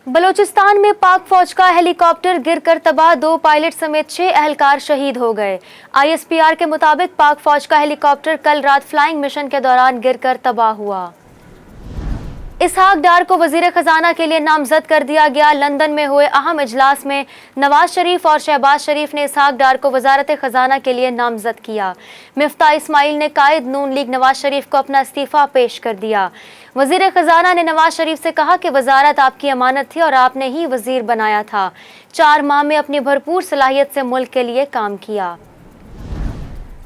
बलूचिस्तान में पाक फौज का हेलीकॉप्टर गिरकर तबाह, 2 पायलट समेत 6 अहलकार शहीद हो गए। आईएसपीआर के मुताबिक पाक फौज का हेलीकॉप्टर कल रात फ्लाइंग मिशन के दौरान गिरकर तबाह हुआ। इसहाक डार को वजीर खजाना के लिए नामजद कर दिया गया। लंदन में हुए अहम इजलास में नवाज शरीफ और शहबाज शरीफ ने इसहाक डार को वजारत खजाना के लिए नामजद किया। मिफ्ता इस्माइल ने कायद नून लीग नवाज शरीफ को अपना इस्तीफा पेश कर दिया। वजीर खजाना ने नवाज शरीफ से कहा कि वजारत आपकी अमानत थी और आपने ही वजीर बनाया था। 4 माह में अपनी भरपूर सलाहियत से मुल्क के लिए काम किया।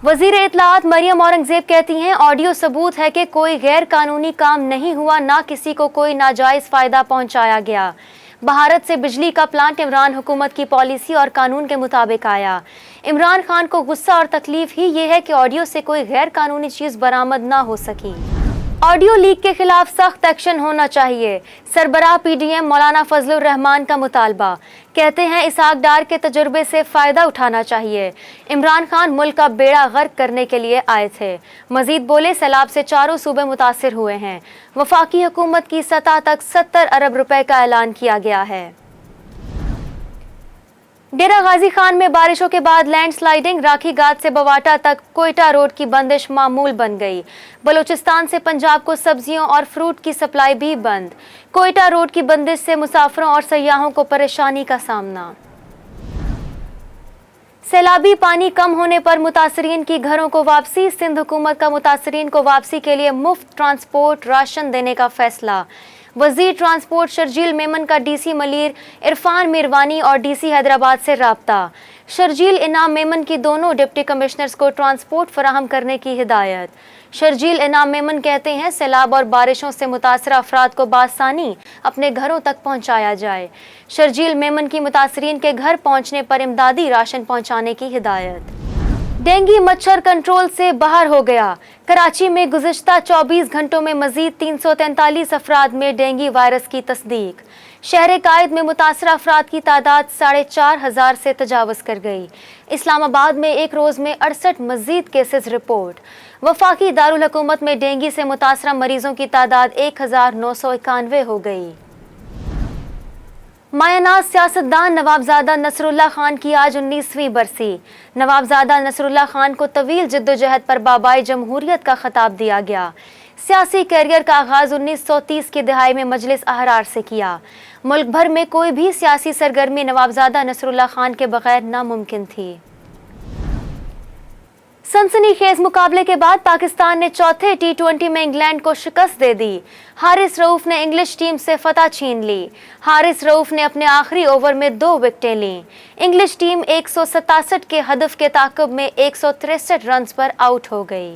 वजीर इत्तलाआत मरियम औरंगजेब कहती हैं, ऑडियो सबूत है कि कोई गैर कानूनी काम नहीं हुआ, ना किसी को कोई नाजायज फायदा पहुंचाया गया। भारत से बिजली का प्लांट इमरान हुकूमत की पॉलिसी और कानून के मुताबिक आया। इमरान खान को गुस्सा और तकलीफ ही ये है कि ऑडियो से कोई गैर कानूनी चीज बरामद ना हो सकी। ऑडियो लीक के खिलाफ सख्त एक्शन होना चाहिए, सरबराह पीडीएम मौलाना फजलुर रहमान का मुतालबा। कहते हैं इसहाक डार के तजुर्बे से फ़ायदा उठाना चाहिए। इमरान खान मुल्क का बेड़ा गर्क करने के लिए आए थे। मजीद बोले, सैलाब से चारों सूबे मुतासिर हुए हैं। वफाकी हुकूमत की सतह तक 70 अरब रुपए का ऐलान किया गया है। डेरा गाजी खान में बारिशों के बाद लैंडस्लाइडिंग, राखी घाट से बवाटा तक कोयटा रोड की बंदिश मामूल बन गई। बलूचिस्तान से पंजाब को सब्जियों और फ्रूट की सप्लाई भी बंद। कोयटा रोड की बंदिश से मुसाफिरों और सयाहों को परेशानी का सामना। सैलाबी पानी कम होने पर मुतासरीन की घरों को वापसी। सिंध हुकूमत का मुतासरीन को वापसी के लिए मुफ्त ट्रांसपोर्ट राशन देने का फैसला। वजीर ट्रांसपोर्ट शर्जील मेमन का डीसी मलीर इरफान मिरवानी और डीसी हैदराबाद से राब्ता। शर्जील इनाम मेमन की दोनों डिप्टी कमिश्नर्स को ट्रांसपोर्ट फराहम करने की हिदायत। शर्जील इनाम मेमन कहते हैं, सैलाब और बारिशों से मुतासरा अफराद को बासानी अपने घरों तक पहुंचाया जाए। शर्जील मेमन की मुतासरीन के घर पहुंचने पर इमदादी राशन पहुंचाने की हिदायत। डेंगू मच्छर कंट्रोल से बाहर हो गया। कराची में गुज़िश्ता 24 घंटों में मजीद 343 अफराद में डेंगू वायरस की तस्दीक। शहर कायद में मुतासरा अफराद की तादाद 4,500 से तजावज़ कर गई। इस्लामाबाद में एक रोज़ में 68 मजीद केसेस रिपोर्ट। वफाकी दारुल हुकूमत में डेंगू से मुतासरा मरीजों की तादाद 1991 हो गई। मायानाज सियासतदान नवाबजादा नसरुल्लाह खान की आज 19वीं बरसी। नवाबजादा नसरुल्लाह खान को तवील जद्दोजहद पर बाबाए जमहूरियत का खिताब दिया गया। सियासी कैरियर का आगाज 1930 की दहाई में मजलिस अहरार से किया। मुल्क भर में कोई भी सियासी सरगर्मी नवाबजादा नसरुल्लाह खान के बगैर नामुमकिन थी। सनसनीखेज मुकाबले के बाद पाकिस्तान ने चौथे T20 में इंग्लैंड को शिकस्त दे दी। हारिस रऊफ ने इंग्लिश टीम से फतह छीन ली। हारिस रऊफ ने अपने आखिरी ओवर में 2 विकेटें लीं। इंग्लिश टीम 167 के हदफ के ताक़ुब में 163 रन्स पर आउट हो गई।